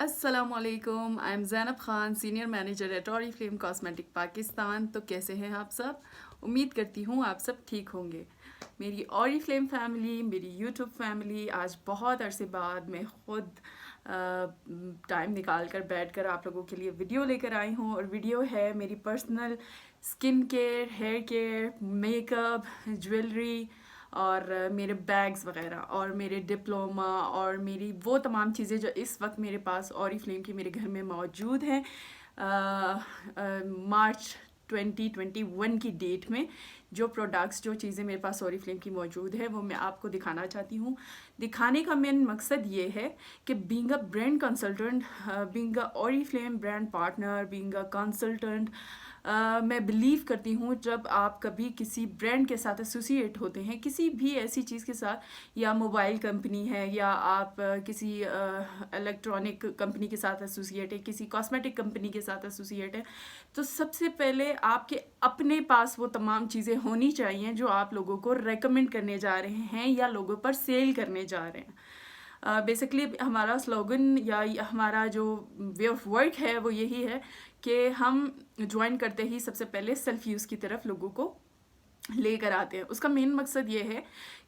अस्सलामुअलैकुम, I am Zainab Khan, senior manager eight Oriflame cosmetic Pakistan. तो कैसे हैं आप सब? उम्मीद करती हूँ आप सब ठीक होंगे। मेरी ऑरिफ्लेम फैमिली, मेरी यूट्यूब फैमिली, आज बहुत अरसे बाद मैं ख़ुद टाइम निकाल कर बैठ कर आप लोगों के लिए वीडियो लेकर आई हूँ। और वीडियो है मेरी personal skin care, hair care, makeup, jewellery और मेरे बैग्स वगैरह और मेरे डिप्लोमा और मेरी वो तमाम चीज़ें जो इस वक्त मेरे पास ऑरिफ्लेम की मेरे घर में मौजूद हैं। मार्च 2021 की डेट में जो प्रोडक्ट्स, जो चीज़ें मेरे पास ऑरिफ्लेम की मौजूद है वो मैं आपको दिखाना चाहती हूँ। दिखाने का मेन मकसद ये है कि being a brand consultant, being a Oriflame brand partner, being a consultant, मैं बिलीव करती हूँ जब आप कभी किसी ब्रांड के साथ एसोसिएट होते हैं, किसी भी ऐसी चीज़ के साथ, या मोबाइल कंपनी है या आप किसी इलेक्ट्रॉनिक कंपनी के साथ एसोसिएट है, किसी कॉस्मेटिक कंपनी के साथ एसोसिएट है, तो सबसे पहले आपके अपने पास वो तमाम चीज़ें होनी चाहिए जो आप लोगों को रेकमेंड करने जा रहे हैं या लोगों पर सेल करने जा रहे हैं। बेसिकली हमारा स्लोगन या हमारा जो वे ऑफ वर्क है वो यही है कि हम ज्वाइन करते ही सबसे पहले सेल्फ यूज़ की तरफ लोगों को लेकर आते हैं। उसका मेन मकसद ये है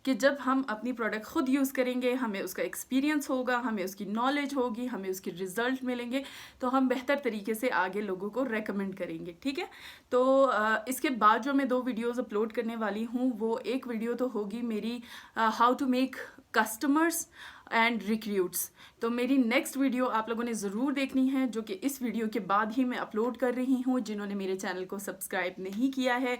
कि जब हम अपनी प्रोडक्ट खुद यूज़ करेंगे, हमें उसका एक्सपीरियंस होगा, हमें उसकी नॉलेज होगी, हमें उसके रिजल्ट मिलेंगे, तो हम बेहतर तरीके से आगे लोगों को रेकमेंड करेंगे। ठीक है, तो इसके बाद जो मैं 2 वीडियोज़ अपलोड करने वाली हूँ, वो एक वीडियो तो होगी मेरी how to make customers and recruits. तो मेरी नेक्स्ट वीडियो आप लोगों ने ज़रूर देखनी है, जो कि इस वीडियो के बाद ही मैं अपलोड कर रही हूँ। जिन्होंने मेरे चैनल को सब्सक्राइब नहीं किया है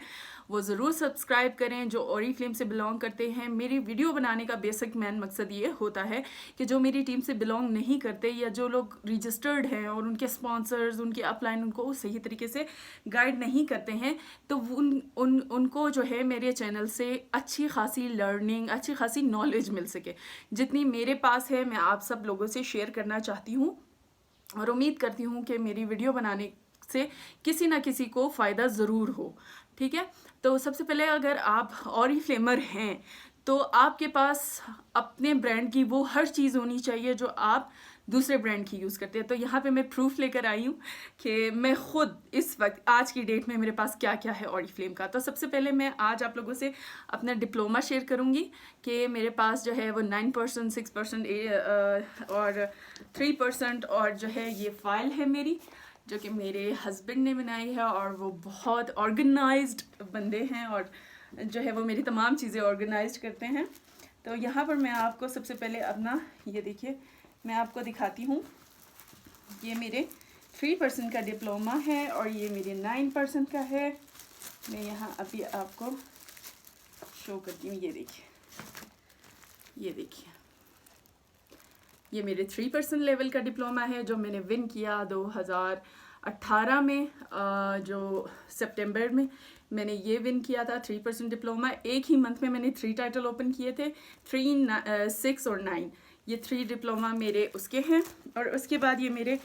वो ज़रूर सब्सक्राइब करें, जो ऑरिफ्लेम से बिलोंग करते हैं। मेरी वीडियो बनाने का बेसिक मेन मकसद ये होता है कि जो मेरी टीम से बिलोंग नहीं करते या जो लोग रजिस्टर्ड हैं और उनके स्पॉन्सर्स, उनके अपलाइन उनको सही तरीके से गाइड नहीं करते हैं, तो उनको जो है मेरे चैनल से अच्छी खासी लर्निंग, अच्छी खासी नॉलेज मिल सके। जितनी मेरे पास है मैं आप सब लोगों से शेयर करना चाहती हूँ और उम्मीद करती हूँ कि मेरी वीडियो बनाने से किसी ना किसी को फ़ायदा ज़रूर हो। ठीक है, तो सबसे पहले अगर आप ऑरिफ्लेमर हैं तो आपके पास अपने ब्रांड की वो हर चीज़ होनी चाहिए जो आप दूसरे ब्रांड की यूज़ करते हैं। तो यहाँ पे मैं प्रूफ लेकर आई हूँ कि मैं खुद इस वक्त आज की डेट में मेरे पास क्या क्या है ऑरिफ्लेम का। तो सबसे पहले मैं आज आप लोगों से अपना डिप्लोमा शेयर करूँगी कि मेरे पास जो है वो 9%, 6% और 3% और जो है ये फाइल है मेरी, जो कि मेरे हस्बैंड ने बनाई है और वो बहुत ऑर्गेनाइज्ड बंदे हैं और जो है वो मेरी तमाम चीज़ें ऑर्गेनाइज्ड करते हैं। तो यहाँ पर मैं आपको सबसे पहले अपना ये देखिए, मैं आपको दिखाती हूँ। ये मेरे 3% का डिप्लोमा है और ये मेरे 9% का है। मैं यहाँ अभी आपको शो करती हूँ। ये देखिए, ये देखिए, ये मेरे 3% लेवल का डिप्लोमा है जो मैंने विन किया 2018 में, जो सितंबर में मैंने ये विन किया था 3% डिप्लोमा। एक ही मंथ में मैंने 3 टाइटल ओपन किए थे, 3, 6 और 9। ये 3 डिप्लोमा मेरे उसके हैं। और उसके बाद ये मेरे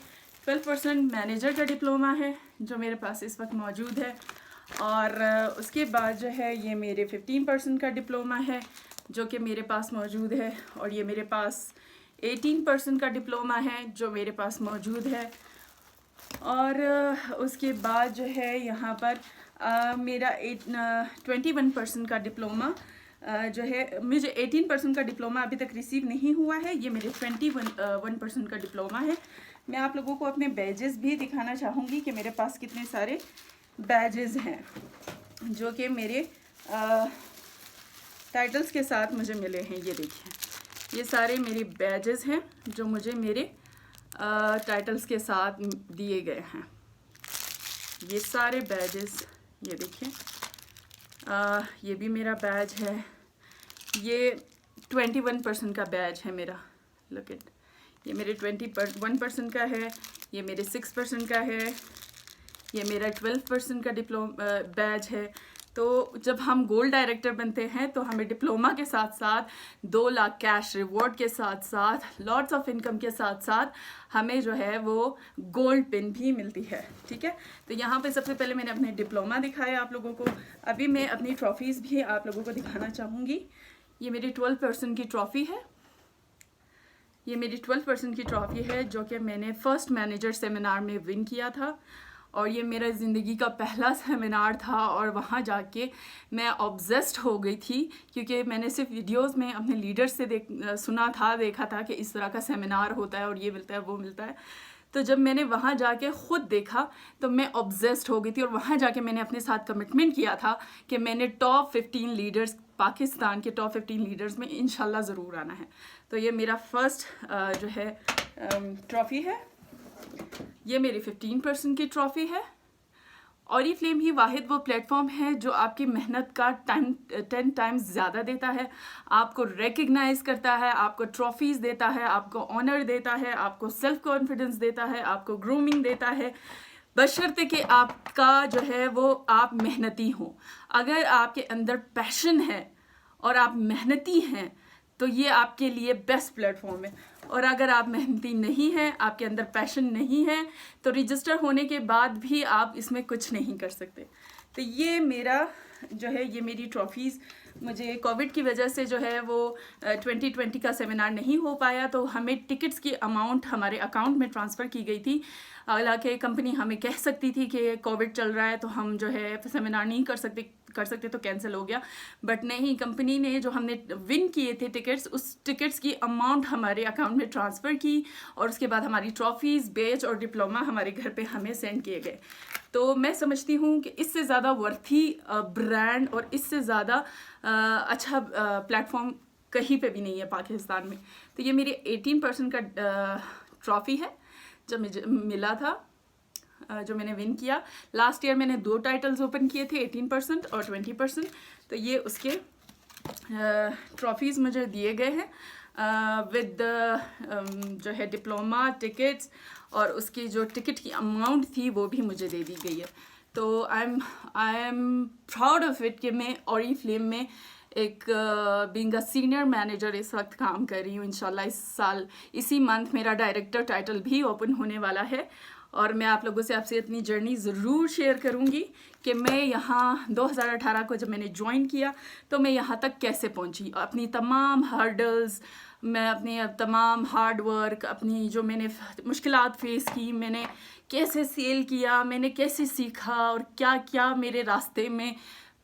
12% मैनेजर का डिप्लोमा है जो मेरे पास इस वक्त मौजूद है। और उसके बाद जो है ये मेरे 15% का डिप्लोमा है जो कि मेरे पास मौजूद है। और ये मेरे पास 18% का डिप्लोमा है जो मेरे पास मौजूद है। और उसके बाद जो है यहाँ पर मेरा 21% का डिप्लोमा जो है, मुझे 18% का डिप्लोमा अभी तक रिसीव नहीं हुआ है। ये मेरे 21% का डिप्लोमा है। मैं आप लोगों को अपने बैजेस भी दिखाना चाहूँगी कि मेरे पास कितने सारे बैजेस हैं जो कि मेरे टाइटल्स के साथ मुझे मिले हैं। ये देखिए, ये सारे मेरे बैजेस हैं जो मुझे मेरे टाइटल्स के साथ दिए गए हैं। ये सारे बैजेस, ये देखिए, ये भी मेरा बैज है। ये 21% का बैज है मेरा, लुक इट। ये मेरे 21% का है, ये मेरे 6% का है, ये मेरा 12% का डिप्लोमा बैज है। तो जब हम गोल्ड डायरेक्टर बनते हैं तो हमें डिप्लोमा के साथ साथ 2 लाख कैश रिवॉर्ड के साथ साथ लॉट्स ऑफ इनकम के साथ साथ हमें जो है वो गोल्ड पिन भी मिलती है। ठीक है, तो यहाँ पे सबसे पहले मैंने अपने डिप्लोमा दिखाया आप लोगों को। अभी मैं अपनी ट्रॉफीज़ भी आप लोगों को दिखाना चाहूँगी। ये मेरी 12% की ट्रॉफ़ी है। ये मेरी 12% की ट्रॉफ़ी है जो कि मैंने फर्स्ट मैनेजर सेमिनार में विन किया था, और ये मेरा ज़िंदगी का पहला सेमिनार था और वहाँ जाके मैं ऑब्सेस्ड हो गई थी, क्योंकि मैंने सिर्फ वीडियोस में अपने लीडर से देखा था कि इस तरह का सेमिनार होता है और ये मिलता है वो मिलता है। तो जब मैंने वहाँ जाके ख़ुद देखा तो मैं ऑब्सेस्ड हो गई थी, और वहाँ जाके मैंने अपने साथ कमिटमेंट किया था कि मैंने टॉप 15 लीडर्स, पाकिस्तान के टॉप 15 लीडर्स में इंशाल्लाह ज़रूर आना है। तो ये मेरा फर्स्ट जो है ट्रॉफ़ी है। ये मेरी 15% की ट्रॉफ़ी है। ऑरीफ्लेम ही वाहिद वो प्लेटफॉर्म है जो आपकी मेहनत का 10 टाइम्स ज़्यादा देता है, आपको रिकग्नाइज करता है, आपको ट्रॉफीज़ देता है, आपको ऑनर देता है, आपको सेल्फ कॉन्फिडेंस देता है, आपको ग्रूमिंग देता है, बशर्ते कि आपका जो है वो आप मेहनती हो। अगर आपके अंदर पैशन है और आप मेहनती हैं तो ये आपके लिए बेस्ट प्लेटफॉर्म है। और अगर आप मेहनती नहीं हैं, आपके अंदर पैशन नहीं है, तो रजिस्टर होने के बाद भी आप इसमें कुछ नहीं कर सकते। तो ये मेरा जो है, ये मेरी ट्रॉफ़ीज़, मुझे कोविड की वजह से जो है वो 2020 का सेमिनार नहीं हो पाया, तो हमें टिकट्स की अमाउंट हमारे अकाउंट में ट्रांसफ़र की गई थी। हालांकि कंपनी हमें कह सकती थी कि कोविड चल रहा है तो हम जो है सेमिनार नहीं कर सकते तो कैंसिल हो गया, बट नहीं, कंपनी ने जो हमने विन किए थे टिकट्स, उस टिकट्स की अमाउंट हमारे अकाउंट में ट्रांसफ़र की, और उसके बाद हमारी ट्रॉफ़ीज़, बैच और डिप्लोमा हमारे घर पे हमें सेंड किए गए। तो मैं समझती हूँ कि इससे ज़्यादा वर्थी ब्रांड और इससे ज़्यादा अच्छा प्लेटफॉर्म कहीं पे भी नहीं है पाकिस्तान में। तो ये मेरी 18% का ट्रॉफ़ी है जो मुझे मिला था, जो मैंने विन किया। लास्ट ईयर मैंने 2 टाइटल्स ओपन किए थे, 18% और 20%। तो ये उसके ट्रॉफ़ीज़ मुझे दिए गए हैं विद जो है डिप्लोमा, टिकट्स, और उसकी जो टिकट की अमाउंट थी वो भी मुझे दे दी गई है। तो I am proud of it कि मैं ऑरीफ्लेम में एक बीइंग अ सीनियर मैनेजर इस वक्त काम कर रही हूँ। इंशाल्लाह इस साल इसी मंथ मेरा डायरेक्टर टाइटल भी ओपन होने वाला है, और मैं आप लोगों से आपसे अपनी जर्नी ज़रूर शेयर करूँगी कि मैं यहाँ 2018 को जब मैंने ज्वाइन किया तो मैं यहाँ तक कैसे पहुँची, अपनी तमाम हर्डल्स, मैं अपने तमाम हार्ड वर्क, अपनी जो मैंने मुश्किलात फेस की, मैंने कैसे सेल किया, मैंने कैसे सीखा, और क्या क्या मेरे रास्ते में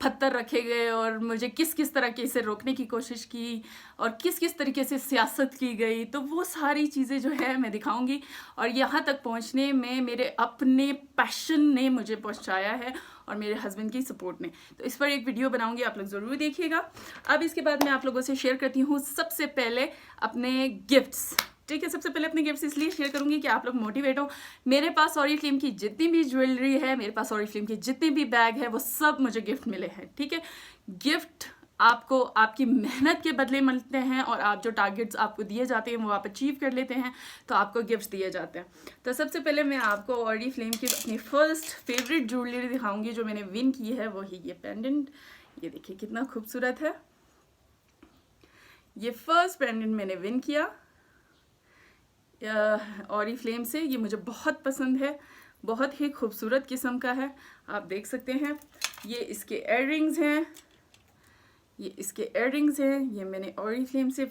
पत्थर रखे गए, और मुझे किस किस तरीके से रोकने की कोशिश की, और किस किस तरीके से सियासत की गई, तो वो सारी चीज़ें जो है मैं दिखाऊंगी। और यहाँ तक पहुँचने में मेरे अपने पैशन ने मुझे पहुँचाया है, और मेरे हस्बैंड की सपोर्ट ने। तो इस पर एक वीडियो बनाऊंगी, आप लोग ज़रूर देखिएगा। अब इसके बाद मैं आप लोगों से शेयर करती हूँ सबसे पहले अपने गिफ्ट्स। ठीक है, सबसे पहले अपने गिफ्ट्स इसलिए शेयर करूंगी कि आप लोग मोटिवेट हो। मेरे पास ऑरीफ्लेम की जितनी भी ज्वेलरी है, मेरे पास ऑरीफ्लेम के जितने भी बैग है, वो सब मुझे गिफ्ट मिले हैं। ठीक है, गिफ्ट आपको आपकी मेहनत के बदले मिलते हैं, और आप जो टारगेट्स आपको दिए जाते हैं वो आप अचीव कर लेते हैं तो आपको गिफ्ट्स दिए जाते हैं। तो सबसे पहले मैं आपको ऑरीफ्लेम की अपनी फर्स्ट फेवरेट ज्वेलरी दिखाऊंगी जो मैंने विन की है, वही ये पेंडेंट। ये देखिए कितना खूबसूरत है। ये फर्स्ट पेंडेंट मैंने विन किया ऑरीफ्लेम से। ये मुझे बहुत पसंद है, बहुत ही खूबसूरत किस्म का है, आप देख सकते हैं। ये इसके इयररिंग्स हैं, ये इसके इयररिंग्स हैं, ये मैंने ऑरीफ्लेम से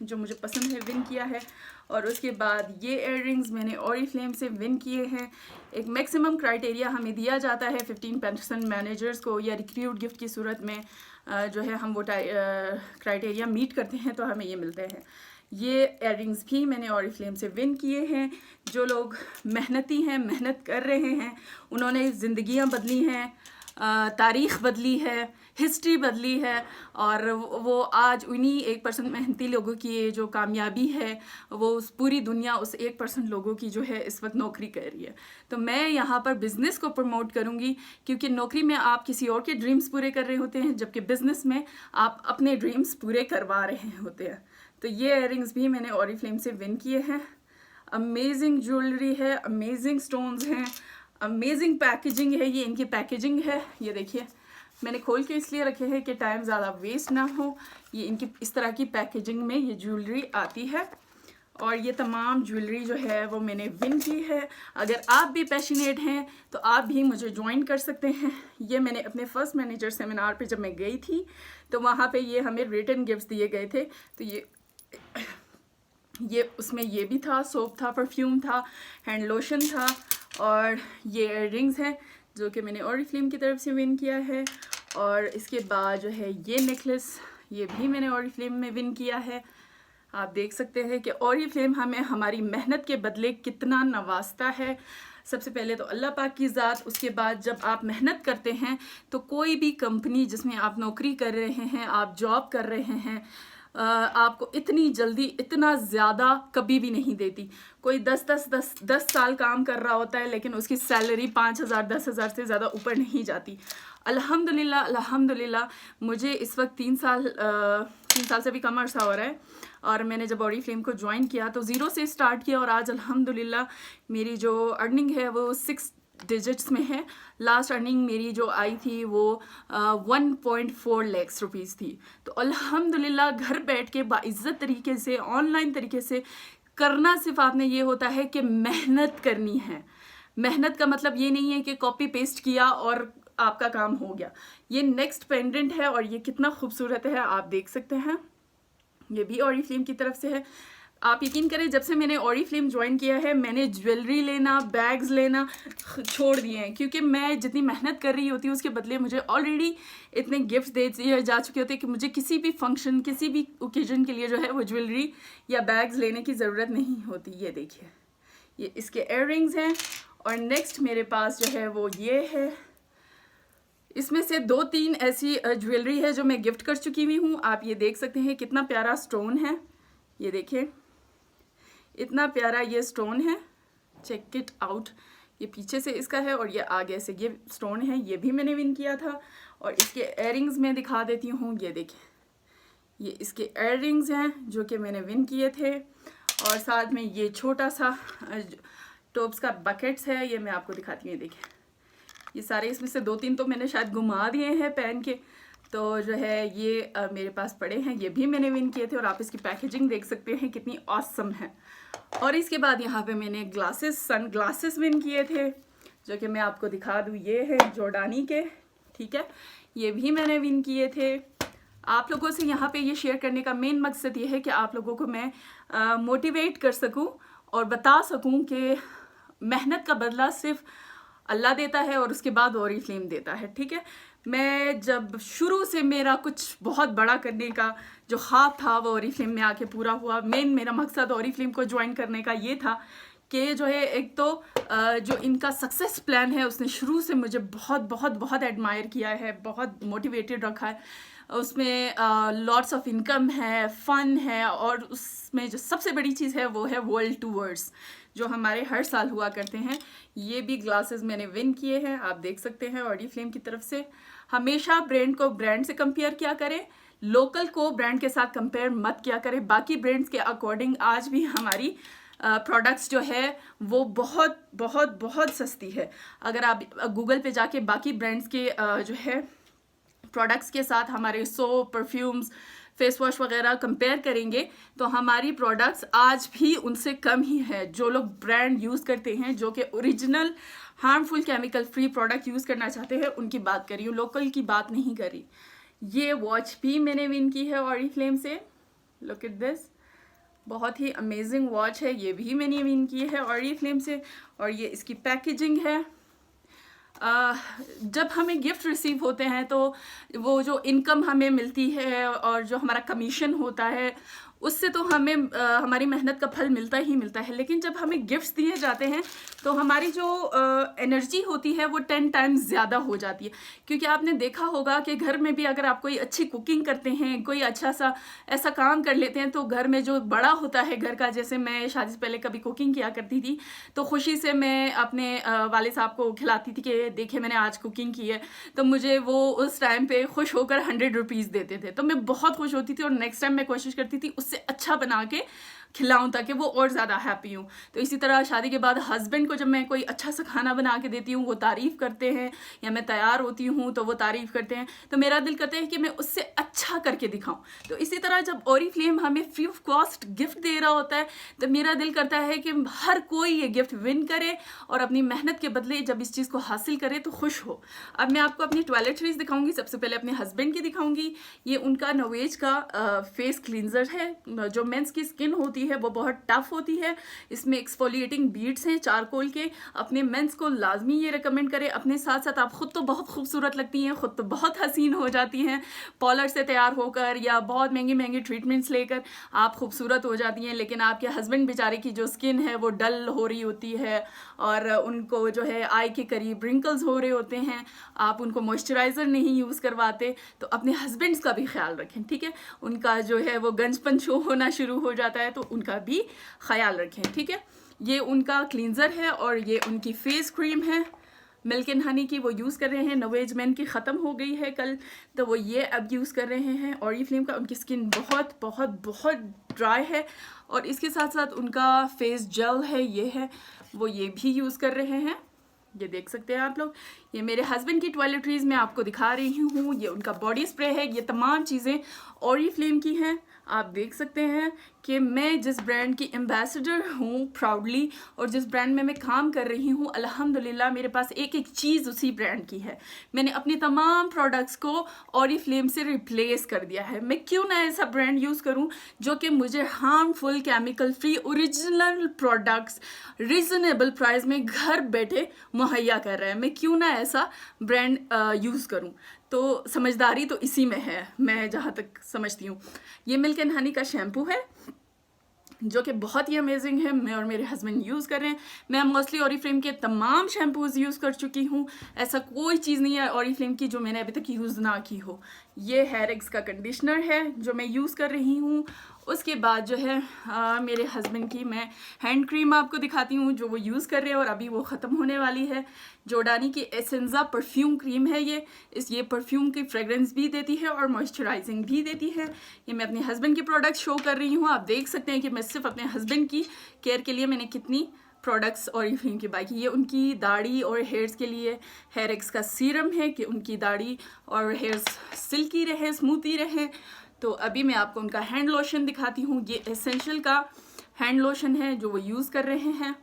जो मुझे पसंद है विन किया है। और उसके बाद ये इयररिंग्स मैंने ऑरीफ्लेम से विन किए हैं। एक मैक्सिमम क्राइटेरिया हमें दिया जाता है 15% मैनेजर्स को, या रिक्रूट गिफ्ट की सूरत में जो है हम वो क्राइटेरिया मीट करते हैं तो हमें ये मिलते हैं। ये इयररिंग्स भी मैंने ऑरीफ्लेम से विन किए हैं। जो लोग मेहनती हैं, मेहनत कर रहे हैं, उन्होंने ज़िंदगियां बदली हैं, तारीख़ बदली है, हिस्ट्री बदली है, और वो आज उन्हीं 1% मेहनती लोगों की जो कामयाबी है वो उस पूरी दुनिया उस 1% लोगों की जो है इस वक्त नौकरी कर रही है। तो मैं यहाँ पर बिज़नेस को प्रमोट करूँगी, क्योंकि नौकरी में आप किसी और के ड्रीम्स पूरे कर रहे होते हैं, जबकि बिज़नेस में आप अपने ड्रीम्स पूरे करवा रहे होते हैं। तो ये इयररिंग्स भी मैंने ऑरीफ्लेम से विन किए हैं। अमेजिंग ज्वेलरी है, अमेजिंग स्टोन्स हैं, अमेजिंग पैकेजिंग है। ये इनकी पैकेजिंग है, ये देखिए मैंने खोल के इसलिए रखे हैं कि टाइम ज़्यादा वेस्ट ना हो। ये इनकी इस तरह की पैकेजिंग में ये ज्वेलरी आती है, और ये तमाम ज्वेलरी जो है वो मैंने विन की है। अगर आप भी पैशनेट हैं तो आप भी मुझे ज्वाइन कर सकते हैं। ये मैंने अपने फर्स्ट मैनेजर सेमिनार पे जब मैं गई थी तो वहाँ पे ये हमें रिटन गिफ्ट्स दिए गए थे। तो ये उसमें ये भी था, सोप था, परफ्यूम था, हैंड लोशन था, और ये इयररिंग्स हैं जो कि मैंने ओरिफ्लेम की तरफ से विन किया है। और इसके बाद जो है ये नेकलेस, ये भी मैंने ओरिफ्लेम में विन किया है। आप देख सकते हैं कि ओरिफ्लेम हमें हमारी मेहनत के बदले कितना नवाजता है। सबसे पहले तो अल्लाह पाक की ज़ात, उसके बाद जब आप मेहनत करते हैं तो कोई भी कंपनी जिसमें आप नौकरी कर रहे हैं, आप जॉब कर रहे हैं, आपको इतनी जल्दी इतना ज़्यादा कभी भी नहीं देती। कोई 10 साल काम कर रहा होता है लेकिन उसकी सैलरी 5,000 10,000 से ज़्यादा ऊपर नहीं जाती। अल्हम्दुलिल्लाह अल्हम्दुलिल्लाह मुझे इस वक्त 3 साल से भी कम अर्सा हो रहा है, और मैंने जब ओरिफ्लेम को ज्वाइन किया तो ज़ीरो से स्टार्ट किया, और आज अल्हम्दुलिल्लाह मेरी जो अर्निंग है वो 6 डिजिट्स में है। लास्ट अर्निंग मेरी जो आई थी वो 1.4 लाख रुपीज़ थी। तो अल्हम्दुलिल्लाह घर बैठ के बाइज़्ज़त तरीके से, ऑनलाइन तरीके से करना सिर्फ आपने ये होता है कि मेहनत करनी है। मेहनत का मतलब ये नहीं है कि कॉपी पेस्ट किया और आपका काम हो गया। ये नेक्स्ट पेंडेंट है और ये कितना खूबसूरत है, आप देख सकते हैं। ये भी ओरिफ्लेम की तरफ से है। आप यकीन करें, जब से मैंने ओरिफ्लेम ज्वाइन किया है मैंने ज्वेलरी लेना, बैग्स लेना छोड़ दिए हैं, क्योंकि मैं जितनी मेहनत कर रही होती हूँ उसके बदले मुझे ऑलरेडी इतने गिफ्ट दे दिए जा चुके होते हैं कि मुझे किसी भी फंक्शन, किसी भी ओकेजन के लिए जो है वो ज्वेलरी या बैग्स लेने की ज़रूरत नहीं होती। ये देखिए, ये इसके इयररिंग्स हैं। और नेक्स्ट मेरे पास जो है वो ये है। इसमें से 2-3 ऐसी ज्वेलरी है जो मैं गिफ्ट कर चुकी हुई हूँ। आप ये देख सकते हैं कितना प्यारा स्टोन है, ये देखिए इतना प्यारा ये स्टोन है, चेक इट आउट। ये पीछे से इसका है और ये आगे से ये स्टोन है, ये भी मैंने विन किया था। और इसके इयररिंग्स मैं दिखा देती हूँ, ये देखिए ये इसके इयररिंग्स हैं जो कि मैंने विन किए थे। और साथ में ये छोटा सा टॉप्स का बकेट्स है, ये मैं आपको दिखाती हूँ। देखिए ये सारे, इसमें से 2-3 तो मैंने शायद घुमा दिए हैं पहन के, तो जो है ये मेरे पास पड़े हैं, ये भी मैंने विन किए थे। और आप इसकी पैकेजिंग देख सकते हैं कितनी ऑसम है। और इसके बाद यहाँ पे मैंने सन ग्लासेस विन किए थे जो कि मैं आपको दिखा दूँ, ये है जॉर्डानी के, ठीक है, ये भी मैंने विन किए थे। आप लोगों से यहाँ पे ये शेयर करने का मेन मकसद ये है कि आप लोगों को मैं मोटिवेट कर सकूँ और बता सकूँ कि मेहनत का बदला सिर्फ अल्लाह देता है और उसके बाद ओरिफ्लेम देता है, ठीक है। मैं जब शुरू से मेरा कुछ बहुत बड़ा करने का जो ख्वाब था वो ओरिफ्लेम में आके पूरा हुआ। मेरा मकसद ओरिफ्लेम को ज्वाइन करने का ये था कि जो है एक तो जो इनका सक्सेस प्लान है उसने शुरू से मुझे बहुत बहुत बहुत एडमायर किया है, बहुत मोटिवेटेड रखा है। उसमें लॉट्स ऑफ इनकम है, फ़न है, और उसमें जो सबसे बड़ी चीज़ है वो है वर्ल्ड टूर्स जो हमारे हर साल हुआ करते हैं। ये भी ग्लासेस मैंने विन किए हैं, आप देख सकते हैं ओरिफ्लेम की तरफ से। हमेशा ब्रांड को ब्रांड से कंपेयर किया करें, लोकल को ब्रांड के साथ कंपेयर मत किया करें। बाकी ब्रांड्स के अकॉर्डिंग आज भी हमारी प्रोडक्ट्स जो है वो बहुत बहुत बहुत सस्ती है। अगर आप गूगल पे जाके बाकी ब्रांड्स के जो है प्रोडक्ट्स के साथ हमारे सोप, परफ्यूम्स, फेस वॉश वगैरह कंपेयर करेंगे तो हमारी प्रोडक्ट्स आज भी उनसे कम ही है। जो लोग ब्रांड यूज़ करते हैं, जो कि original harmful chemical free product use करना चाहते हैं, उनकी बात कर रही हूँ, लोकल की बात नहीं कर रही। ये वॉच भी मैंने विन की है ओरिफ्लेम से, लुक एट दिस, बहुत ही अमेजिंग वॉच है, ये भी मैंने विन की है ओरिफ्लेम से। और ये इसकी पैकेजिंग है। जब हमें गिफ्ट रिसीव होते हैं तो वो जो इनकम हमें मिलती है और जो हमारा कमीशन होता है उससे तो हमें हमारी मेहनत का फल मिलता ही मिलता है। लेकिन जब हमें गिफ्ट्स दिए जाते हैं तो हमारी जो एनर्जी होती है वो 10 टाइम्स ज़्यादा हो जाती है। क्योंकि आपने देखा होगा कि घर में भी अगर आप कोई अच्छी कुकिंग करते हैं, कोई अच्छा सा ऐसा काम कर लेते हैं, तो घर में जो बड़ा होता है घर का, जैसे मैं शादी से पहले कभी कुकिंग किया करती थी तो खुशी से मैं अपने वाले साहब को खिलाती थी कि देखिए मैंने आज कुकिंग की है, तो मुझे वो उस टाइम पे खुश होकर 100 रुपीज़ देते थे। तो मैं बहुत खुश होती थी और नेक्स्ट टाइम मैं कोशिश करती थी उससे अच्छा बना के खिलाऊं ताकि वो और ज़्यादा हैप्पी हूँ। तो इसी तरह शादी के बाद हस्बैंड को जब मैं कोई अच्छा सा खाना बना के देती हूँ वो तारीफ़ करते हैं, या मैं तैयार होती हूँ तो वो तारीफ़ करते हैं, तो मेरा दिल करता है कि मैं उससे अच्छा करके दिखाऊं। तो इसी तरह जब ओरिफ्लेम हमें फ्री ऑफ कॉस्ट गिफ्ट दे रहा होता है तो मेरा दिल करता है कि हर कोई ये गिफ्ट विन करे और अपनी मेहनत के बदले जब इस चीज़ को हासिल करे तो खुश हो। अब मैं आपको अपनी टॉयलेटरीज दिखाऊंगी। सबसे पहले अपने हस्बैंड की दिखाऊंगी। ये उनका नवेज का फेस क्लींजर है। जो मेंस की स्किन होती होती है वो बहुत टफ होती है। इसमें एक्सफोलिएटिंग बीड्स हैं चारकोल के। अपने मेंस को लाजमी ये रिकमेंड करें। अपने साथ साथ आप खुद तो बहुत खूबसूरत लगती हैं, खुद तो बहुत हसीन हो जाती हैं, पार्लर से तैयार होकर या बहुत महंगी महंगी ट्रीटमेंट्स लेकर आप खूबसूरत हो जाती हैं, लेकिन आपके हस्बैंड बेचारे की जो स्किन है वो डल हो रही होती है और उनको जो है आई के करीब रिंकल्स हो रहे होते हैं, आप उनको मॉइस्चराइज़र नहीं यूज़ करवाते, तो अपने हस्बैंड्स का भी ख्याल रखें, ठीक है। उनका जो है वो गंजपन शो होना शुरू हो जाता है, तो उनका भी ख्याल रखें, ठीक है। ये उनका क्लींजर है और ये उनकी फेस क्रीम है मिल्क एंड हनी की, वो यूज़ कर रहे हैं। नोवेज मैन की ख़त्म हो गई है कल, तो वो ये अब यूज़ कर रहे हैं। ऑरिफ्लेम का उनकी स्किन बहुत बहुत बहुत ड्राई है और इसके साथ साथ उनका फेस जेल है, ये है, वो ये भी यूज़ कर रहे हैं। ये देख सकते हैं आप लोग। ये मेरे हस्बैंड की टॉयलेटरीज मैं आपको दिखा रही हूँ। ये उनका बॉडी स्प्रे है। ये तमाम चीज़ें ऑरिफ्लेम की हैं। आप देख सकते हैं कि मैं जिस ब्रांड की एम्बेसडर हूँ प्राउडली, और जिस ब्रांड में मैं काम कर रही हूँ अल्हम्दुलिल्लाह मेरे पास एक एक चीज़ उसी ब्रांड की है। मैंने अपने तमाम प्रोडक्ट्स को ऑरिफ्लेम से रिप्लेस कर दिया है। मैं क्यों ना ऐसा ब्रांड यूज़ करूँ जो कि मुझे harmful chemical free original products reasonable price में घर बैठे मुहैया कर रहा है। मैं क्यों ना ऐसा ब्रांड यूज़ करूँ। तो समझदारी तो इसी में है, मैं जहाँ तक समझती हूँ। ये मिल्क एंड हनी का शैम्पू है जो कि बहुत ही अमेजिंग है। मैं और मेरे हस्बैंड यूज़ कर रहे हैं। मैं मोस्टली ऑरिफ्लेम के तमाम शैम्पूज़ यूज़ कर चुकी हूँ। ऐसा कोई चीज़ नहीं है ऑरिफ्लेम की जो मैंने अभी तक यूज़ ना की हो। ये हेयर एक्स का कंडीशनर है जो मैं यूज़ कर रही हूँ। उसके बाद जो है मेरे हस्बैंड की मैं हैंड क्रीम आपको दिखाती हूँ जो वो यूज़ कर रहे हैं और अभी वो ख़त्म होने वाली है। जोडानी की एसेंजा परफ्यूम क्रीम है ये परफ्यूम की फ्रेगरेंस भी देती है और मॉइस्चराइजिंग भी देती है। ये मैं अपने हस्बैंड की प्रोडक्ट्स शो कर रही हूँ। आप देख सकते हैं कि मैं सिर्फ अपने हस्बैंड की केयर के लिए मैंने कितनी प्रोडक्ट्स ऑरिफ्लेम की बाई की। ये उनकी दाढ़ी और हेयर्स के लिए हेयर एक्स का सीरम है कि उनकी दाढ़ी और हेयर्स सिल्की रहे, स्मूथी रहे। तो अभी मैं आपको उनका हैंड लोशन दिखाती हूँ। ये एसेंशियल का हैंड लोशन है जो वो यूज़ कर रहे हैं,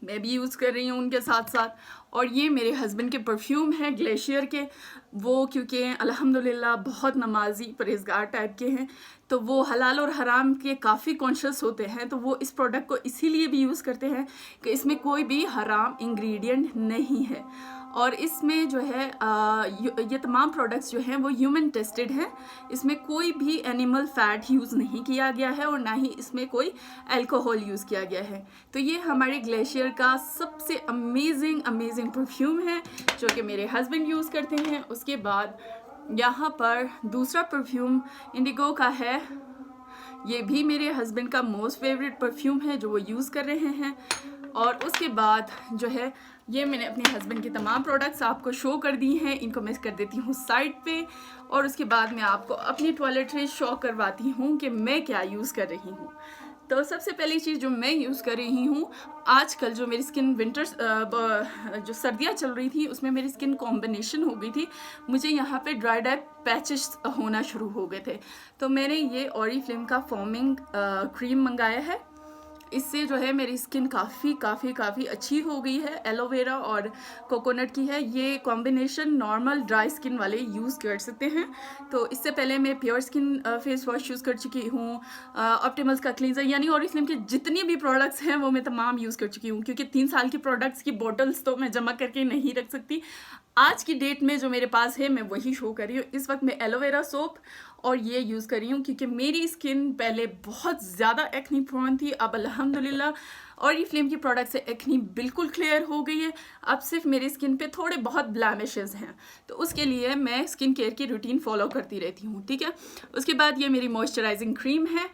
मैं भी यूज़ कर रही हूँ उनके साथ साथ। और ये मेरे हस्बैंड के परफ्यूम हैं ग्लेशियर के, वो क्योंकि अल्हम्दुलिल्लाह बहुत नमाजी परहेज़गार टाइप के हैं, तो वो हलाल और हराम के काफ़ी कॉन्शियस होते हैं, तो वो इस प्रोडक्ट को इसीलिए भी यूज़ करते हैं कि इसमें कोई भी हराम इंग्रेडिएंट नहीं है। और इसमें जो है ये तमाम प्रोडक्ट्स जो हैं वो ह्यूमन टेस्टेड हैं। इसमें कोई भी एनिमल फैट यूज़ नहीं किया गया है और ना ही इसमें कोई अल्कोहल यूज़ किया गया है। तो ये हमारे ग्लेशियर का सबसे अमेजिंग परफ्यूम है जो कि मेरे हस्बैंड यूज़ करते हैं। उसके बाद यहाँ पर दूसरा परफ्यूम इंडिगो का है। ये भी मेरे हस्बैंड का मोस्ट फेवरेट परफ्यूम है जो वो यूज़ कर रहे हैं। और उसके बाद जो है ये मैंने अपने हस्बैंड की तमाम प्रोडक्ट्स आपको शो कर दी हैं। इनको मैं कर देती हूँ साइड पे और उसके बाद मैं आपको अपनी टॉयलेटरी शो करवाती हूँ कि मैं क्या यूज़ कर रही हूँ। तो सबसे पहली चीज़ जो मैं यूज़ कर रही हूँ, आजकल जो मेरी स्किन विंटर्स जो सर्दियाँ चल रही थी उसमें मेरी स्किन कॉम्बिनेशन हो गई थी, मुझे यहाँ पे ड्राई पैचेस होना शुरू हो गए थे। तो मैंने ये ऑरिफ्लेम का फोमिंग क्रीम मंगाया है। इससे जो है मेरी स्किन काफ़ी अच्छी हो गई है। एलोवेरा और कोकोनट की है। ये कॉम्बिनेशन नॉर्मल ड्राई स्किन वाले यूज़ कर सकते हैं। तो इससे पहले मैं pure skin face wash use कर चुकी हूँ, ऑप्टिमल्स का क्लींजर, यानी ऑरिफ्लेम के जितनी भी प्रोडक्ट्स हैं वो मैं तमाम यूज़ कर चुकी हूँ, क्योंकि 3 साल की प्रोडक्ट्स की बॉटल्स तो मैं जमा करके नहीं रख सकती। आज की डेट में जो मेरे पास है मैं वही शो कर रही हूँ। इस वक्त मैं एलोवेरा सोप और ये यूज़ कर रही हूँ क्योंकि मेरी स्किन पहले बहुत ज़्यादा एक्नी प्रोन थी। अब अल्हम्दुलिल्लाह ऑरिफ्लेम की प्रोडक्ट से एक्नी बिल्कुल क्लियर हो गई है। अब सिर्फ मेरी स्किन पे थोड़े बहुत ब्लैमिशेस हैं, तो उसके लिए मैं स्किन केयर की रूटीन फॉलो करती रहती हूँ, ठीक है। उसके बाद ये मेरी मॉइस्चराइजिंग क्रीम है